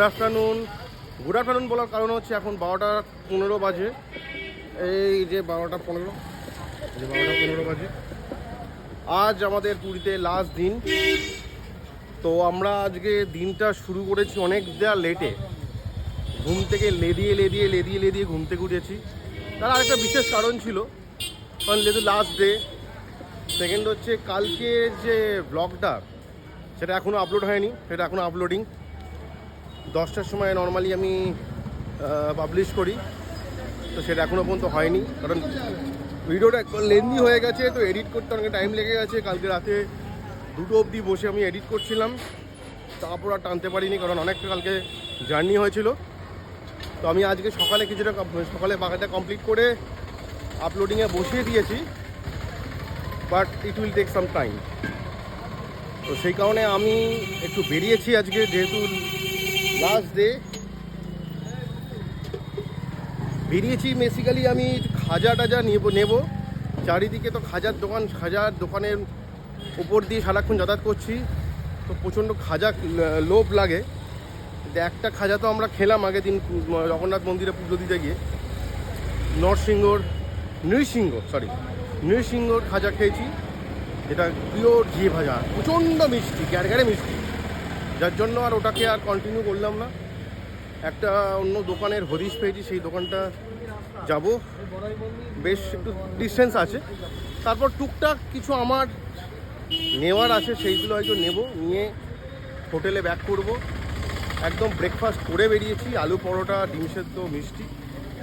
Afternoon বলার কারণ হচ্ছে এখন 12টা 15 বাজে। এই যে 12টা 15, যে 12টা 15 বাজে। আজ আমাদের পুরীতে লাস্ট দিন। তো আমরা আজকে দিনটা শুরু করেছি অনেকটা লেটে, ঘুম থেকে লেদিয়ে ঘুম থেকে উঠেছি। তার আরেকটা বিশেষ কারণ ছিল, কারণ যেহেতু লাস্ট ডে। সেকেন্ড হচ্ছে কালকে যে ব্লগটা, সেটা এখনও আপলোড হয়নি, সেটা এখনও আপলোডিং। 10টার সময় নর্মালি আমি পাবলিশ করি, তো সেটা এখনও পর্যন্ত হয়নি, কারণ ভিডিওটা লেন্দি হয়ে গেছে। তো এডিট করতে অনেক টাইম লেগে গেছে। কালকে রাতে 2টো অবধি বসে আমি এডিট করছিলাম, তারপর আর টানতে পারিনি, কারণ অনেকটা কালকে জার্নি হয়েছিল। তো আমি আজকে সকালে বাকিটা কমপ্লিট করে আপলোডিংয়ে বসিয়ে দিয়েছি, but it will take some time. তো সেই কারণে আমি একটু বেরিয়েছি আজকে, যেহেতু লাস্ট ডে। বেরিয়েছি বেসিক্যালি আমি খাজা টাজা নেব। চারিদিকে তো খাজার দোকানের উপর দিয়ে সারাক্ষণ যাতায়াত করছি, তো প্রচণ্ড খাজা লোভ লাগে। একটা খাজা তো আমরা খেলাম আগের দিন জগন্নাথ মন্দিরে পুজো দিতে গিয়ে, নৃসিংহর খাজা খেয়েছি, যেটা পিওর ঘি ভাজা, প্রচণ্ড মিষ্টি, গ্যারগ্যারে মিষ্টি, যার জন্য আর ওটাকে আর কন্টিনিউ করলাম না। একটা অন্য দোকানের হদিশ পেয়েছি, সেই দোকানটা যাব, বেশ একটু ডিস্টেন্স আছে। তারপর টুকটাক কিছু আমার নেওয়ার আছে, সেইগুলো হয়তো নিয়ে হোটেলে ব্যাক করব। একদম ব্রেকফাস্ট করে বেরিয়েছি, আলু পরোটা, ডিম সেদ্ধ, মিষ্টি,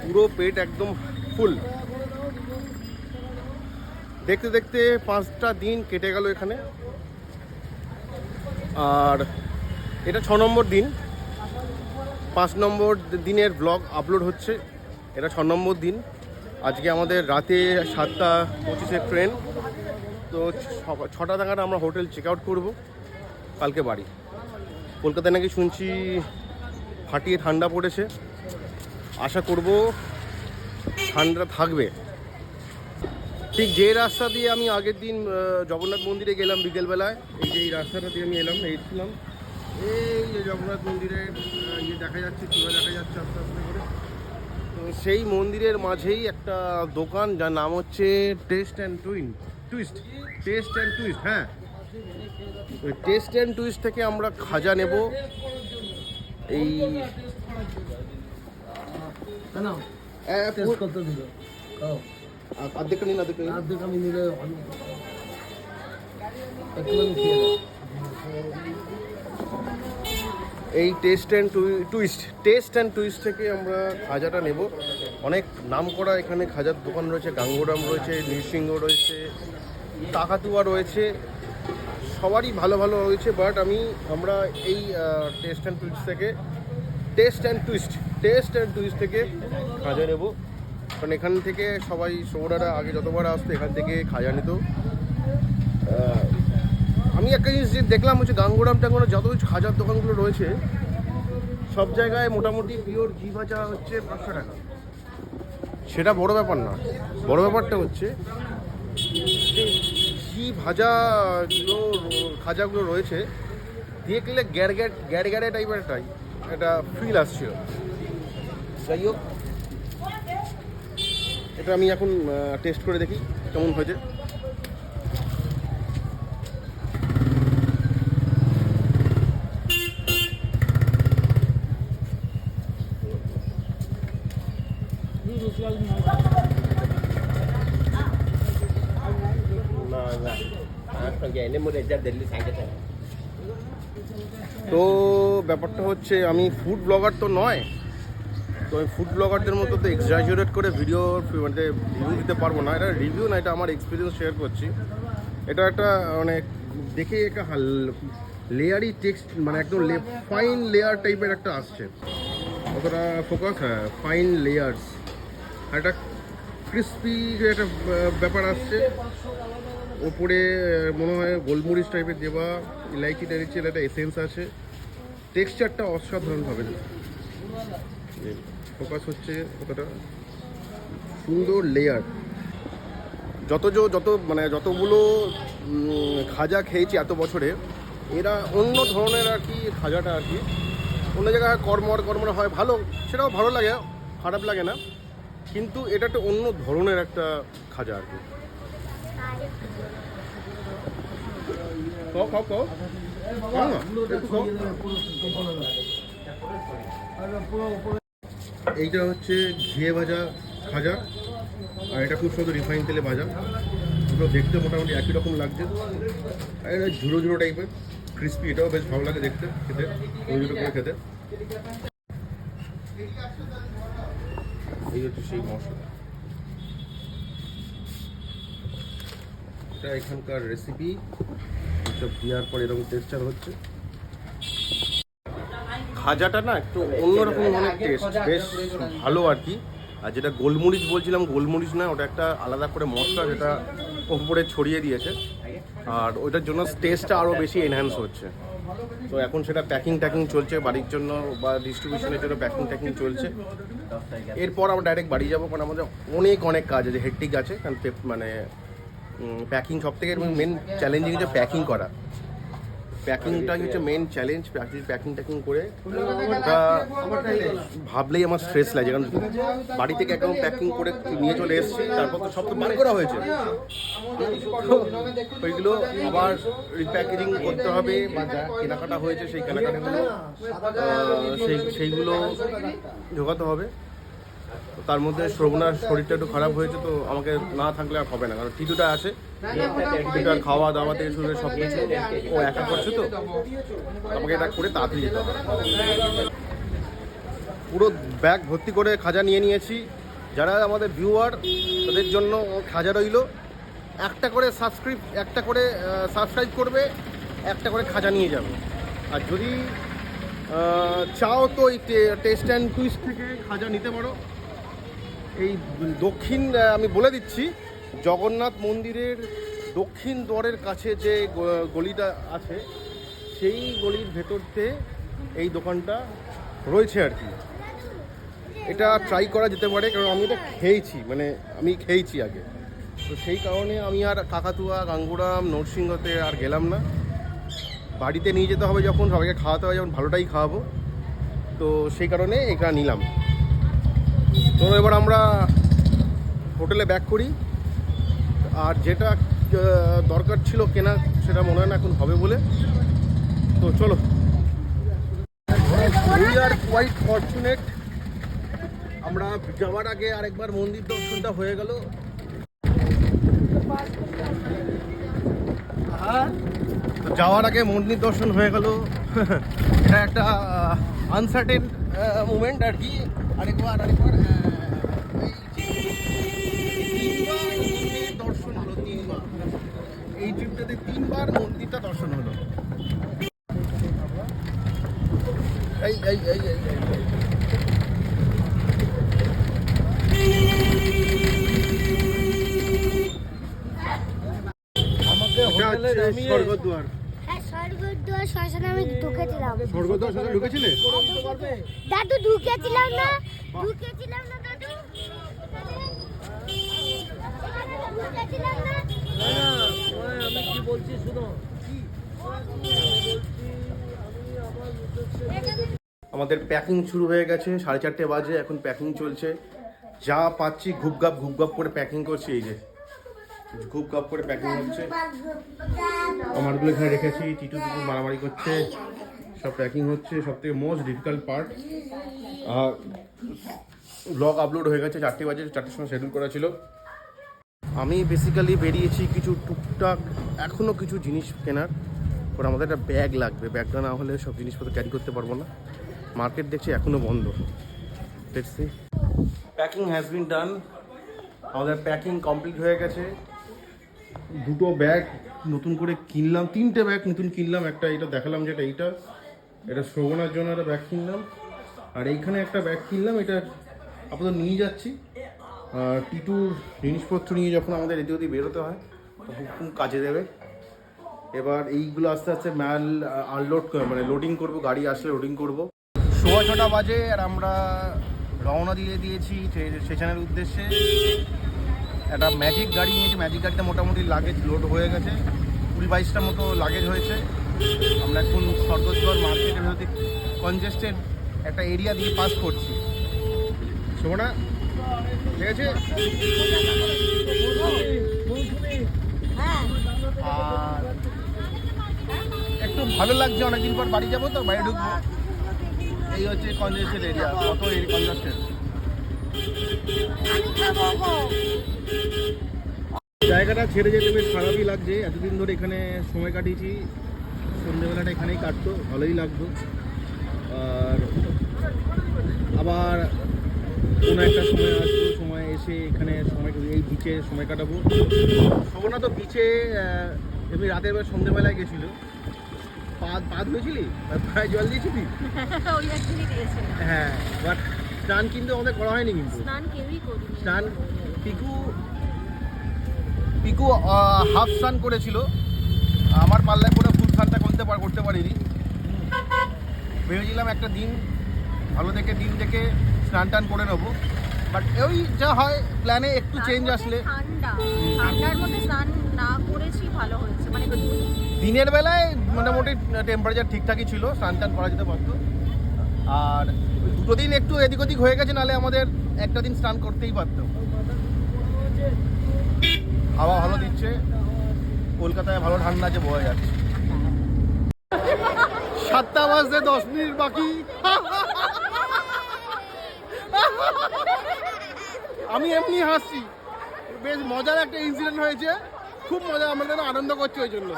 পুরো পেট একদম ফুল। দেখতে দেখতে 5টা দিন কেটে গেল এখানে, আর এটা 6 নম্বর দিন। 5 নম্বর দিনের ব্লগ আপলোড হচ্ছে, এটা 6 নম্বর দিন। আজকে আমাদের রাতে 7টা 25-এর ট্রেন, তো 6টা নাগাদ আমরা হোটেল চেক আউট করবো, কালকে বাড়ি। কলকাতায় নাকি শুনছি ফাটিয়ে ঠান্ডা পড়েছে, আশা করব ঠান্ডা থাকবে। ঠিক যে রাস্তা দিয়ে আমি আগের দিন জগন্নাথ মন্দিরে গেলাম বিকেলবেলায়, এই রাস্তাটা দিয়ে আমি এসেছিলাম। এই যে জগন্নাথ মন্দিরের ইয়ে দেখা যাচ্ছে, চূড়া দেখা যাচ্ছে আস্তে আস্তে করে। তো সেই মন্দিরের মাঝেই একটা দোকান, যার নাম হচ্ছে টেস্ট অ্যান্ড টুইস্ট। হ্যাঁ, ওই টেস্ট অ্যান্ড টুইস্ট থেকে আমরা খাজা নেব। এই অর্ধেকটা নিন, আমি নিলে এই টেস্ট অ্যান্ড টুইস্ট থেকে আমরা খাজাটা নেব। অনেক নাম করা এখানে খাজার দোকান রয়েছে, গাঙ্গুরাম রয়েছে, নৃসিংহ রয়েছে, কাকাতুয়া রয়েছে, সবারই ভালো ভালো রয়েছে। বাট আমরা এই টেস্ট অ্যান্ড টুইস্ট থেকে খাজা নেব, কারণ এখান থেকে সবাই সৌরারা আগে যতবার আসতো এখান থেকে খাজা নিত। আমি একটা জিনিস যে দেখলাম হচ্ছে, গাঙ্গুরাম যত খাজার দোকানগুলো রয়েছে, সব জায়গায় মোটামুটি পিওর ঘি ভাজা হচ্ছে 500 টাকা। সেটা বড় ব্যাপার না, বড় ব্যাপারটা হচ্ছে ঘি ভাজা খাজাগুলো রয়েছে, দেখলে গ্যারগ্যারে টাইপের একটা ফিল আসছিল। যাই হোক, এটা আমি এখন টেস্ট করে দেখি কেমন হয়েছে। তো ব্যাপারটা হচ্ছে, আমি ফুড ব্লগার তো নয়, তো আমি ফুড ব্লগারদের মতো তো এক্সাজারেট করে ভিডিও মানে রিভিউ দিতে পারবো না। এটা রিভিউ না, এটা আমার এক্সপিরিয়েন্স শেয়ার করছি। এটা একটা মানে দেখে একটা লেয়ারি টেক্সট, মানে একদম ফাইন লেয়ার টাইপের একটা আসছে, অতটা ফোকাস। হ্যাঁ, ফাইন লেয়ার্স, একটা ক্রিস্পি একটা ব্যাপার আসছে। ওপরে মনে হয় গোলমরিচ টাইপের দেওয়া, ইলাইচি টাইচের একটা এসেন্স আছে। টেক্সচারটা অসাধারণভাবে ফোকাস হচ্ছে, কতটা সুন্দর লেয়ার। যতগুলো খাজা খেয়েছি এত বছরে, এরা অন্য ধরনের আর কি খাজাটা আর কি। অন্য জায়গায় কর্মর হয় ভালো, সেটাও ভালো লাগে, খারাপ লাগে না, কিন্তু এটা একটা অন্য ধরনের একটা খাজা আর কি। খাও খাও খাও, খাও না, একটু খাও। এইটা হচ্ছে ঘিয়ে ভাজা খাজা, আর এটা খুব সুন্দর রিফাইন তেলে ভাজা। দুটো দেখতে মোটামুটি একই রকম লাগছে, আর এটা ঝুড়ো ঝুড়ো টাইপের, ক্রিস্পি, এটাও বেশ ভালো লাগে দেখতে, খেতে ঝুড়ো করে খেতে। এই হচ্ছে সেই মশলা, এটা এখানকার রেসিপি, এসব দেওয়ার পর এরকম টেক্সচার হচ্ছে। খাজাটা না একটু অন্যরকম অনেক টেস্ট, বেশ ভালো আর কি। আর যেটা গোলমরিচ বলছিলাম, গোলমরিচ না, ওটা একটা আলাদা করে মশলা যেটা ওপরে ছড়িয়ে দিয়েছে, আর ওইটার জন্য টেস্টটা আরও বেশি এনহ্যান্স হচ্ছে। তো এখন সেটা প্যাকিং চলছে বাড়ির জন্য বা ডিস্ট্রিবিউশনের জন্য, প্যাকিং চলছে। এরপর আমরা ডাইরেক্ট বাড়ি যাবো, কারণ আমাদের অনেক কাজ আছে, হেক্টিক আছে, কারণ মানে প্যাকিং সব থেকে মেন চ্যালেঞ্জিং হচ্ছে প্যাকিং করা। প্যাকিংটাই হচ্ছে মেন চ্যালেঞ্জ। প্যাকিং করে ওটা ভাবলেই আমার স্ট্রেস লাগে, কারণ বাড়ি থেকে একদম প্যাকিং করে নিয়ে চলে এসেছি, তারপর তো সব তো বার করা হয়েছে, ওইগুলো আবার রিপ্যাকেজিং করতে হবে, বা যা কেনাকাটা হয়েছে সেই কেনাকাটাগুলো সেইগুলো ঢোকাতে হবে। তার মধ্যে শ্রবণার শরীরটা একটু খারাপ হয়েছে, তো আমাকে না থাকলে আর হবে না, কারণ টিটুটা আছে, টিটুটার খাওয়া দাওয়া থেকে শুরু করে সব কিছু ও একা করছে, তো আমাকে এটা করে তাড়াতাড়ি যেতে হবে। পুরো ব্যাগ ভর্তি করে খাজা নিয়ে নিয়েছি। যারা আমাদের ভিউয়ার তাদের জন্য খাজা রইল, একটা করে সাবস্ক্রাইব করবে, একটা করে খাজা নিয়ে যাবে। আর যদি চাও তো এই টেস্ট অ্যান্ড টুইস্ট থেকে খাজা নিতে পারো। এই দক্ষিণ, আমি বলে দিচ্ছি, জগন্নাথ মন্দিরের দক্ষিণ দ্বারের কাছে যে গলিটা আছে, সেই গলির ভেতরতে এই দোকানটা রয়েছে আর কি। এটা ট্রাই করা যেতে পারে, কারণ আমি এটা খেয়েছি আগে, তো সেই কারণে আমি আর কাকাতুয়া, গাঙ্গুরাম, নরসিংহতে আর গেলাম না। বাড়িতে নিয়ে যেতে হবে যখন, সবাইকে খাওয়াতে হবে যখন, ভালোটাই খাওয়াবো, তো সেই কারণে এটা নিলাম। তো এবার আমরা হোটেলে ব্যাক করি, আর যেটা দরকার ছিল কেনা সেটা মনে হয় না এখন হবে বলে, তো চলো। উই আর কোয়াইট ফরচুনেট, আমরা যাওয়ার আগে আরেকবার মন্দির দর্শনটা হয়ে গেল। যাওয়ার আগে মন্দির দর্শন হয়ে গেল, এটা একটা আনসার্টেন মুমেন্ট আর কি। আরেকবার দর্শন হলো, 3বার এই ট্রিপটাতে 3বার মন্দিরটা দর্শন হলো। এই স্বর্গদ্বার, স্বর্গদ্বার শ্মশানে আমি ঢুকেছিলাম। স্বর্গদ্বার শ্মশানে ঢুকেছিলে? দাদু ঢুকেছিলাম না দাদু, আমি কি বলছি শুনো। আমাদের প্যাকিং শুরু হয়ে গেছে, 4:30 বাজে, এখন প্যাকিং চলছে। যা পাচ্ছি ঘুপঘাপ করে প্যাকিং করছি, এই যে ঘুপঘাপ করে প্যাকিং হচ্ছে। আমারগুলো এখানে রেখেছি, টিটু মারামারি করছে, সব প্যাকিং হচ্ছে। সব থেকে most difficult part. Blog upload হয়ে গেছে, 4টে বাজে, 4টের সময় শিডিউল করা ছিল। আমি বেসিক্যালি বেরিয়েছি কিছু টুকটাক এখনও কিছু জিনিস কেনার, কারণ আমাদের একটা ব্যাগ লাগবে, ব্যাগটা না হলে সব জিনিসপত্র ক্যারি করতে পারবো না। মার্কেট দেখছি এখনও বন্ধ। দেখছি প্যাকিং হ্যাজ বিন ডান, আমাদের প্যাকিং কমপ্লিট হয়ে গেছে। 2টো ব্যাগ নতুন করে কিনলাম, 3টে ব্যাগ নতুন কিনলাম। একটা এটা দেখালাম, যেটা এটা শ্রবণার জন্য একটা ব্যাগ কিনলাম, আর এইখানে একটা ব্যাগ কিনলাম, এটা আপাতত নিয়ে যাচ্ছি। টিটুর জিনিসপত্র নিয়ে যখন আমাদের এদিক ওদিক বেরোতে হয় তখন খুব কাজে দেবে। এবার এইগুলো আস্তে আস্তে মাল আনলোড লোডিং করব, গাড়ি আসলে লোডিং করব। 6:15 বাজে, আর আমরা রওনা দিয়েছি স্টেশনের উদ্দেশ্যে। একটা ম্যাজিক গাড়ি নিয়েছি, ম্যাজিক গাড়িতে মোটামুটি লাগেজ লোড হয়ে গেছে, 20-22টা মতো লাগেজ হয়েছে। আমরা এখন স্বর্গদ্বার মার্কেটের ভেতরে কনজেস্টেড একটা এরিয়া দিয়ে পাস করছি। শোনা ঠিক আছে। হ্যাঁ আর একটু ভালো লাগছে, অনেকদিন পর বাড়ি যাবো তো, বাড়ি ঢুকবো। এই হচ্ছে কনজেস্টেড এরিয়া, কত কনজেস্টেড। আমি খাবো গো। জায়গাটা ছেড়ে যেতে বেশ খারাপই লাগছে, এতদিন ধরে এখানে সময় কাটিয়েছি, সন্ধ্যেবেলাটা এখানেই কাটতো, ভালোই লাগতো। আর আবার কোনো একটা সময় আসবো, সময় এসে এখানে এই বিচে সময় কাটাবো। শোভনা তো বিচে এমনি রাতের বেলা সন্ধ্যেবেলায় গেছিলো, পা ধুয়েছিলি, পায়ে জল দিয়েছিলি? ওই একদিনই দিয়েছিল। হ্যাঁ, বাট স্নান কিন্তু আমাদের করা হয়নি কিন্তু। স্নান কেউই করিনি। স্নান পিকু হাফ স্নান করেছিল, আমার পাল্লায় করে ফুল স্নানটা করতে পারিনি। ভেবেছিলাম একটা দিন ভালো দেখে দিন দেখে স্নান টান করে নেবো, বাট ওই যা হয় প্ল্যানে একটু চেঞ্জ আসলে। ঠান্ডার মধ্যে স্নান না করেছি ভালো হয়েছে, মানে দিনের বেলায় মোটামুটি টেম্পারেচার ঠিকঠাকই ছিল, স্নান টান করা যেতে পারতো। আর ওই দুটো দিন একটু এদিক ওদিক হয়ে গেছে, নাহলে আমাদের একটা দিন স্নান করতেই পারতো। হাওয়া ভালো দিচ্ছে, কলকাতায় ভালো ঠান্ডা আছে, বোঝা যাচ্ছে। 7টা বাজতে 10 মিনিট বাকি। আমি এমনি হাসছি, বেশ মজার একটা ইনসিডেন্ট হয়েছে, খুব মজা, আমরা যেন আনন্দ করছি ওই জন্য।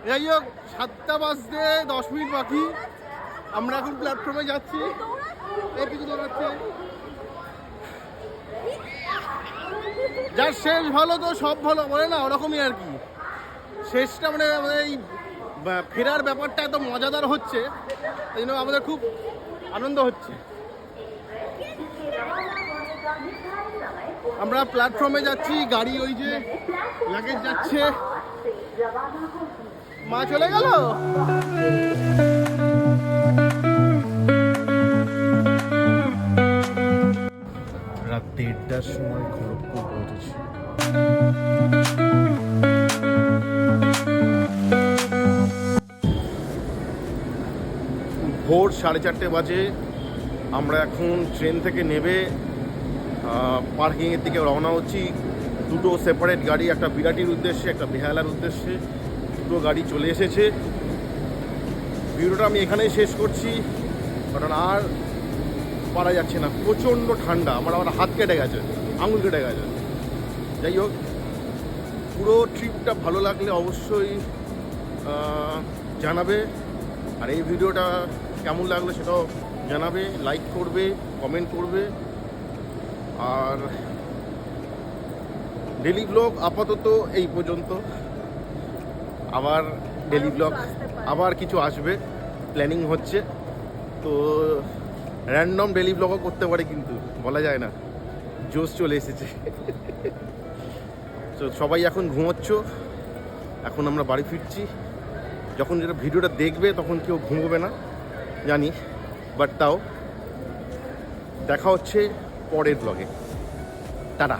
যাই হোক, 7টা বাজতে 10 মিনিট বাকি, আমরা এখন প্ল্যাটফর্মে যাচ্ছি। কিছু দৌড়াচ্ছে, যার শেষ ভালো তো সব ভালো বলে না, ওরকমই আর কি। শেষটা মানে আমাদের এই ফেরার ব্যাপারটা এত মজাদার হচ্ছে, এই জন্য আমাদের খুব আনন্দ হচ্ছে। আমরা প্ল্যাটফর্মে যাচ্ছি, গাড়ি ওই যে লাগেজ যাচ্ছে। মা চলে গেল। রাত 1:30টার সময় খড়গপুর পৌঁছেছি। ভোর 4:30 বাজে। আমরা এখন ট্রেন থেকে নেমে পার্কিংয়ের দিকে রওনা হচ্ছি। দুটো সেপারেট গাড়ি, একটা বিরাটির উদ্দেশ্যে, একটা বেহালার উদ্দেশ্যে, দুটো গাড়ি চলে এসেছে। ভিডিওটা আমি এখানেই শেষ করছি, কারণ আর পারা যাচ্ছে না, প্রচণ্ড ঠান্ডা। আমার হাত কেটে গেছে, আঙুল কেটে গেছে। যাই হোক, পুরো ট্রিপটা ভালো লাগলে অবশ্যই জানাবে, আর এই ভিডিওটা কেমন লাগলো সেটাও জানাবে, লাইক করবে, কমেন্ট করবে। আর ডেলি ব্লগ আপাতত এই পর্যন্ত, আবার ডেলি ব্লগ আবার কিছু আসবে, প্ল্যানিং হচ্ছে। তো র্যান্ডম ডেলি ব্লগও করতে পারে, কিন্তু বলা যায় না, জোশ চলে এসেছে। তো সবাই এখন ঘুমোচ্ছ, এখন আমরা বাড়ি ফিরছি। যখন যেটা ভিডিওটা দেখবে তখন কেউ ঘুমোবে না জানি, বাট তাও দেখা হচ্ছে পরের ব্লগে। টাটা।